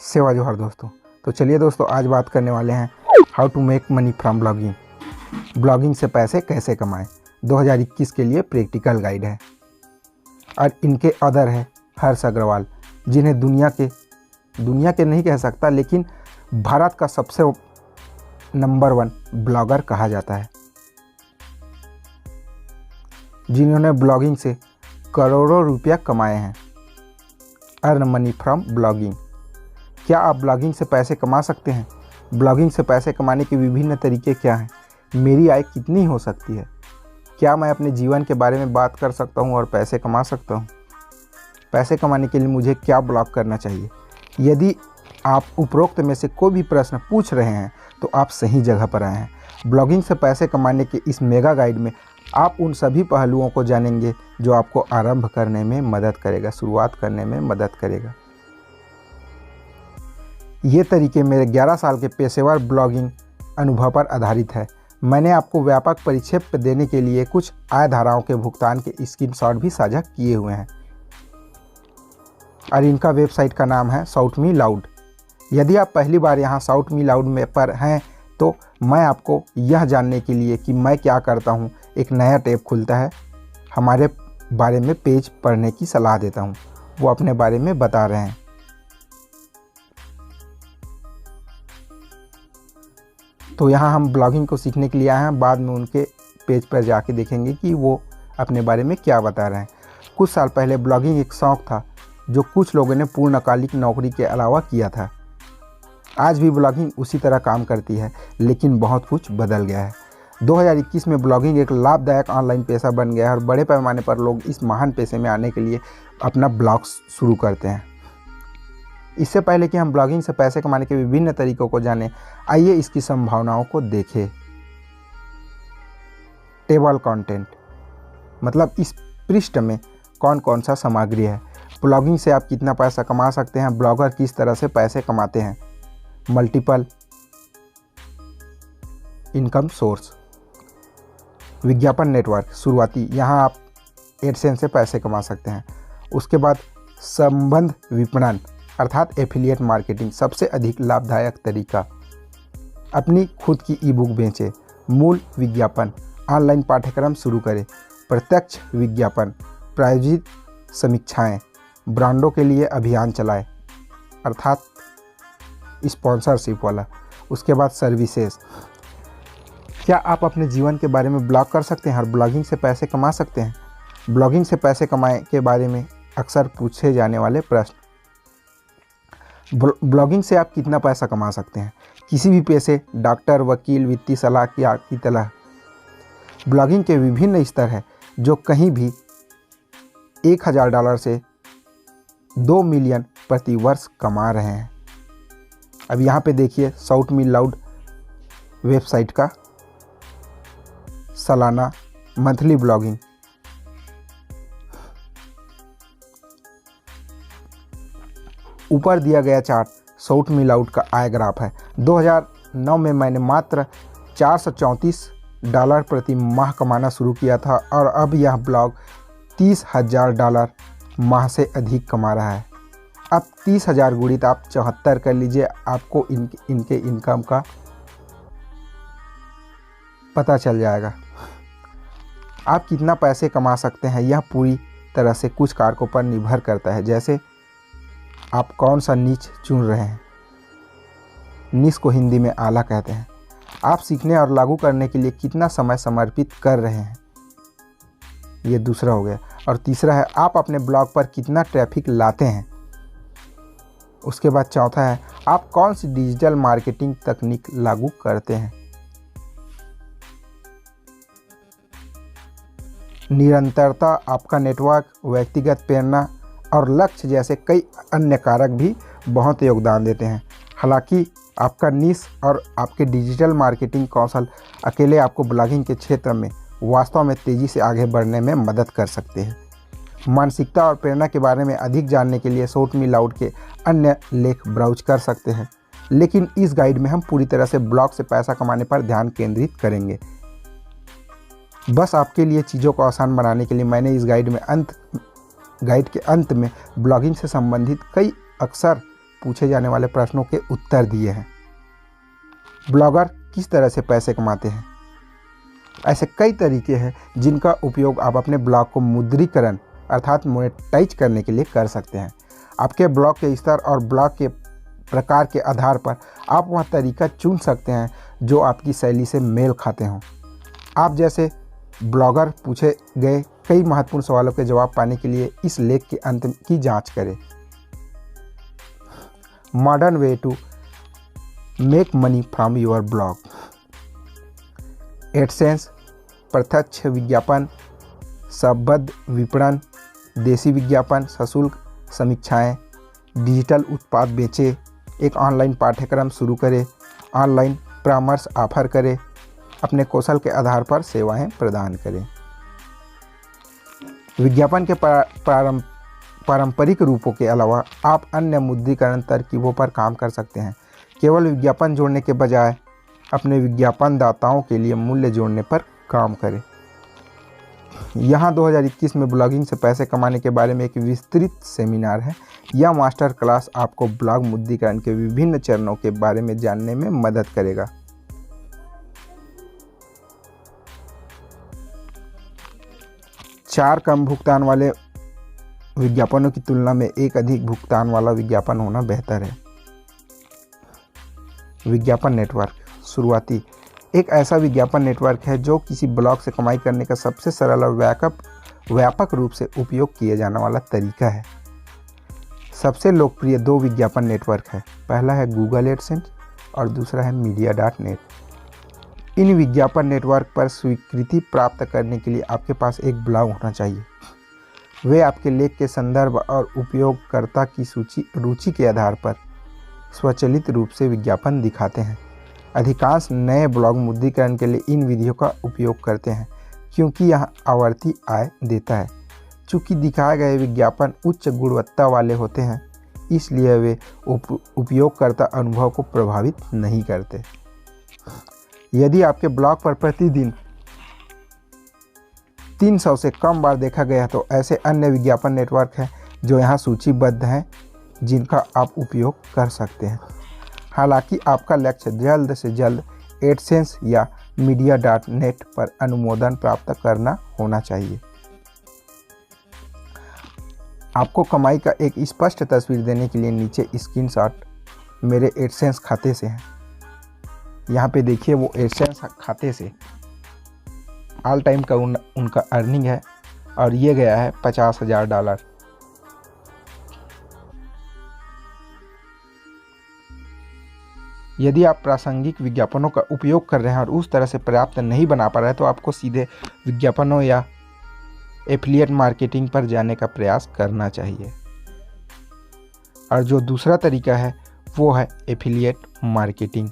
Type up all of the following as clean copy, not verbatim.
सेवा जोहार दोस्तों। तो चलिए दोस्तों, आज बात करने वाले हैं how to make money from blogging. Blogging से पैसे कैसे कमाएं 2021 के लिए प्रैक्टिकल गाइड है। और इनके अदर है हर्ष अग्रवाल, जिन्हें दुनिया के नहीं कह सकता, लेकिन भारत का सबसे नंबर 1 ब्लॉगर कहा जाता है, जिन्होंने ब्लॉगिंग से करोड़ों रुपया कमाए हैं। Earn money from blogging. क्या आप ब्लॉगिंग से पैसे कमा सकते हैं? ब्लॉगिंग से पैसे कमाने के विभिन्न तरीके क्या हैं? मेरी आय कितनी हो सकती है? क्या मैं अपने जीवन के बारे में बात कर सकता हूं और पैसे कमा सकता हूं? पैसे कमाने के लिए मुझे क्या ब्लॉग करना चाहिए? यदि आप उपरोक्त में से कोई भी प्रश्न पूछ रहे हैं तो आप सही जगह पर आए हैं। ब्लॉगिंग से पैसे कमाने के इस मेगा गाइड में आप उन सभी पहलुओं को जानेंगे जो आपको आरंभ करने में मदद करेगा, शुरुआत करने में मदद करेगा। ये तरीके मेरे 11 साल के पेशेवर ब्लॉगिंग अनुभव पर आधारित है। मैंने आपको व्यापक परिक्षेप देने के लिए कुछ आय धाराओं के भुगतान के स्क्रीनशॉट भी साझा किए हुए हैं और इनका वेबसाइट का नाम है शाउट मी लाउड। यदि आप पहली बार यहाँ शाउट मी लाउड में पर हैं तो मैं आपको यह जानने के लिए कि मैं क्या करता हूँ, एक नया टैब खुलता है, हमारे बारे में पेज पढ़ने की सलाह देता हूँ। वो अपने बारे में बता रहे हैं। तो यहाँ हम ब्लॉगिंग को सीखने के लिए आए हैं, बाद में उनके पेज पर जाके देखेंगे कि वो अपने बारे में क्या बता रहे हैं। कुछ साल पहले ब्लॉगिंग एक शौक़ था जो कुछ लोगों ने पूर्णकालिक नौकरी के अलावा किया था। आज भी ब्लॉगिंग उसी तरह काम करती है, लेकिन बहुत कुछ बदल गया है। 2021 में ब्लॉगिंग एक लाभदायक ऑनलाइन पेशा बन गया है और बड़े पैमाने पर लोग इस महान पेशे में आने के लिए अपना ब्लॉग शुरू करते हैं। इससे पहले कि हम ब्लॉगिंग से पैसे कमाने के विभिन्न तरीकों को जानें, आइए इसकी संभावनाओं को देखें। टेबल कंटेंट मतलब इस पृष्ठ में कौन कौन सा सामग्री है। ब्लॉगिंग से आप कितना पैसा कमा सकते हैं, ब्लॉगर किस तरह से पैसे कमाते हैं। Multiple income source. विज्ञापन नेटवर्क शुरुआती, यहाँ आप एडसेंस से पैसे कमा सकते हैं। उसके बाद संबंध विपणन अर्थात एफिलिएट मार्केटिंग, सबसे अधिक लाभदायक तरीका। अपनी खुद की ई बुक बेचें। मूल विज्ञापन, ऑनलाइन पाठ्यक्रम शुरू करें। प्रत्यक्ष विज्ञापन, प्रायोजित समीक्षाएं, ब्रांडों के लिए अभियान चलाएं अर्थात स्पॉन्सरशिप वाला। उसके बाद सर्विसेज। क्या आप अपने जीवन के बारे में ब्लॉग कर सकते हैं और ब्लॉगिंग से पैसे कमा सकते हैं? ब्लॉगिंग से पैसे कमाए के बारे में अक्सर पूछे जाने वाले प्रश्न। ब्लॉगिंग से आप कितना पैसा कमा सकते हैं? किसी भी पेशे, डॉक्टर, वकील, वित्तीय सलाह की तरह ब्लॉगिंग के विभिन्न स्तर हैं, जो कहीं भी $1000 से 2 मिलियन प्रति वर्ष कमा रहे हैं। अब यहाँ पे देखिए शाउट मी लाउड वेबसाइट का सालाना मंथली ब्लॉगिंग। ऊपर दिया गया चार्ट शाउट मी लाउड का आय ग्राफ है। 2009 में मैंने मात्र $434 प्रति माह कमाना शुरू किया था और अब यह ब्लॉग $30,000 माह से अधिक कमा रहा है। अब 30,000 गुणित आप 74 कर लीजिए, आपको इनके इनकम का पता चल जाएगा। आप कितना पैसे कमा सकते हैं यह पूरी तरह से कुछ कारकों पर निर्भर करता है, जैसे आप कौन सा नीच चुन रहे हैं। नीच को हिंदी में आला कहते हैं। आप सीखने और लागू करने के लिए कितना समय समर्पित कर रहे हैं, ये दूसरा हो गया। और तीसरा है आप अपने ब्लॉग पर कितना ट्रैफिक लाते हैं। उसके बाद चौथा है आप कौन सी डिजिटल मार्केटिंग तकनीक लागू करते हैं। निरंतरता, आपका नेटवर्क, व्यक्तिगत प्रेरणा और लक्ष्य जैसे कई अन्य कारक भी बहुत योगदान देते हैं। हालांकि आपका नीश और आपके डिजिटल मार्केटिंग कौशल अकेले आपको ब्लॉगिंग के क्षेत्र में वास्तव में तेज़ी से आगे बढ़ने में मदद कर सकते हैं। मानसिकता और प्रेरणा के बारे में अधिक जानने के लिए शाउट मी लाउड के अन्य लेख ब्राउज कर सकते हैं, लेकिन इस गाइड में हम पूरी तरह से ब्लॉग से पैसा कमाने पर ध्यान केंद्रित करेंगे। बस आपके लिए चीज़ों को आसान बनाने के लिए मैंने इस गाइड के अंत में ब्लॉगिंग से संबंधित कई अक्सर पूछे जाने वाले प्रश्नों के उत्तर दिए हैं। ब्लॉगर किस तरह से पैसे कमाते हैं? ऐसे कई तरीके हैं जिनका उपयोग आप अपने ब्लॉग को मुद्रीकरण अर्थात मोनेटाइज करने के लिए कर सकते हैं। आपके ब्लॉग के स्तर और ब्लॉग के प्रकार के आधार पर आप वह तरीका चुन सकते हैं जो आपकी शैली से मेल खाते हों। आप जैसे ब्लॉगर पूछे गए कई महत्वपूर्ण सवालों के जवाब पाने के लिए इस लेख के अंत की जांच करें। Modern way to make money from your blog. AdSense, प्रत्यक्ष विज्ञापन, संबद्ध विपणन, देसी विज्ञापन, सशुल्क समीक्षाएं, डिजिटल उत्पाद बेचें, एक ऑनलाइन पाठ्यक्रम शुरू करें, ऑनलाइन परामर्श ऑफर करें, अपने कौशल के आधार पर सेवाएं प्रदान करें। विज्ञापन के पारंपरिक रूपों के अलावा आप अन्य मुद्रीकरण तरकीबों पर काम कर सकते हैं। केवल विज्ञापन जोड़ने के बजाय अपने विज्ञापन दाताओं के लिए मूल्य जोड़ने पर काम करें। यहाँ 2021 में ब्लॉगिंग से पैसे कमाने के बारे में एक विस्तृत सेमिनार है। यह मास्टर क्लास आपको ब्लॉग मुद्रीकरण के विभिन्न चरणों के बारे में जानने में मदद करेगा। चार कम भुगतान वाले विज्ञापनों की तुलना में एक अधिक भुगतान वाला विज्ञापन होना बेहतर है। विज्ञापन नेटवर्क शुरुआती एक ऐसा विज्ञापन नेटवर्क है जो किसी ब्लॉग से कमाई करने का सबसे सरल और व्यापक रूप से उपयोग किया जाने वाला तरीका है। सबसे लोकप्रिय दो विज्ञापन नेटवर्क है। पहला है गूगल एडसेंस और दूसरा है मीडिया.नेट। इन विज्ञापन नेटवर्क पर स्वीकृति प्राप्त करने के लिए आपके पास एक ब्लॉग होना चाहिए। वे आपके लेख के संदर्भ और उपयोगकर्ता की रुचि के आधार पर स्वचालित रूप से विज्ञापन दिखाते हैं। अधिकांश नए ब्लॉग मुद्रीकरण के लिए इन विधियों का उपयोग करते हैं क्योंकि यह आवर्ती आय देता है। चूँकि दिखाए गए विज्ञापन उच्च गुणवत्ता वाले होते हैं, इसलिए वे उपयोगकर्ता अनुभव को प्रभावित नहीं करते। यदि आपके ब्लॉग पर प्रतिदिन 300 से कम बार देखा गया तो ऐसे अन्य विज्ञापन नेटवर्क हैं जो यहाँ सूचीबद्ध हैं जिनका आप उपयोग कर सकते हैं। हालांकि आपका लक्ष्य जल्द से जल्द एडसेंस या मीडिया.नेट पर अनुमोदन प्राप्त करना होना चाहिए। आपको कमाई का एक स्पष्ट तस्वीर देने के लिए नीचे स्क्रीनशॉट मेरे एडसेंस खाते से है। यहाँ पे देखिए वो एडसेंस खाते से ऑल टाइम का उनका अर्निंग है और ये गया है $50,000। यदि आप प्रासंगिक विज्ञापनों का उपयोग कर रहे हैं और उस तरह से पर्याप्त नहीं बना पा रहे हैं तो आपको सीधे विज्ञापनों या एफिलिएट मार्केटिंग पर जाने का प्रयास करना चाहिए। और जो दूसरा तरीका है वो है एफिलिएट मार्केटिंग।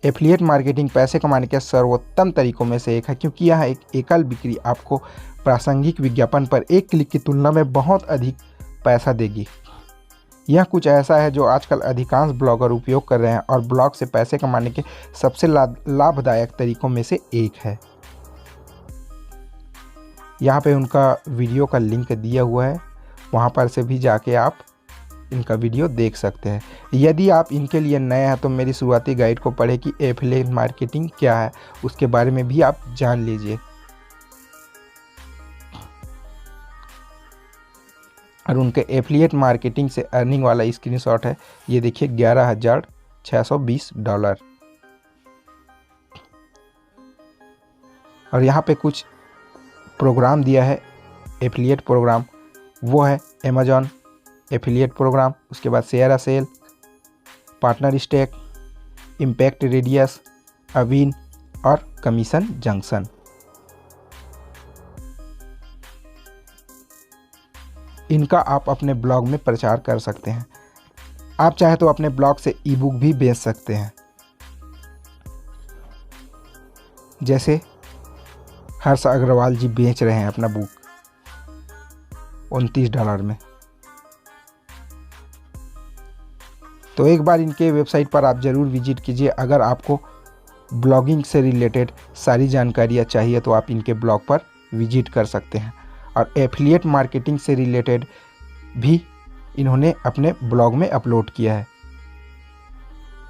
एफिलिएट मार्केटिंग पैसे कमाने के सर्वोत्तम तरीकों में से एक है क्योंकि यह एक एकल बिक्री आपको प्रासंगिक विज्ञापन पर एक क्लिक की तुलना में बहुत अधिक पैसा देगी। यह कुछ ऐसा है जो आजकल अधिकांश ब्लॉगर उपयोग कर रहे हैं और ब्लॉग से पैसे कमाने के सबसे लाभदायक तरीकों में से एक है। यहाँ पे उनका वीडियो का लिंक दिया हुआ है, वहाँ पर से भी जाके आप इनका वीडियो देख सकते हैं। यदि आप इनके लिए नए हैं तो मेरी शुरुआती गाइड को पढ़ें कि एफिलिएट मार्केटिंग क्या है, उसके बारे में भी आप जान लीजिए। और उनके एफिलिएट मार्केटिंग से अर्निंग वाला स्क्रीनशॉट है, ये देखिए $11,620। और यहाँ पे कुछ प्रोग्राम दिया है एफिलिएट प्रोग्राम, वो है अमेजॉन एफिलिएट प्रोग्राम, उसके बाद ShareASale, PartnerStack, Impact Radius, Awin और कमीशन जंक्शन। इनका आप अपने ब्लॉग में प्रचार कर सकते हैं। आप चाहे तो अपने ब्लॉग से ई बुक भी बेच सकते हैं। जैसे हर्ष अग्रवाल जी बेच रहे हैं अपना बुक $29 में। तो एक बार इनके वेबसाइट पर आप ज़रूर विजिट कीजिए। अगर आपको ब्लॉगिंग से रिलेटेड सारी जानकारियाँ चाहिए तो आप इनके ब्लॉग पर विजिट कर सकते हैं। और एफिलिएट मार्केटिंग से रिलेटेड भी इन्होंने अपने ब्लॉग में अपलोड किया है।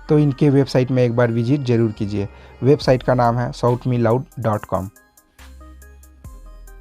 तो इनके वेबसाइट में एक बार विजिट ज़रूर कीजिए। वेबसाइट का नाम है shoutmeloud.com।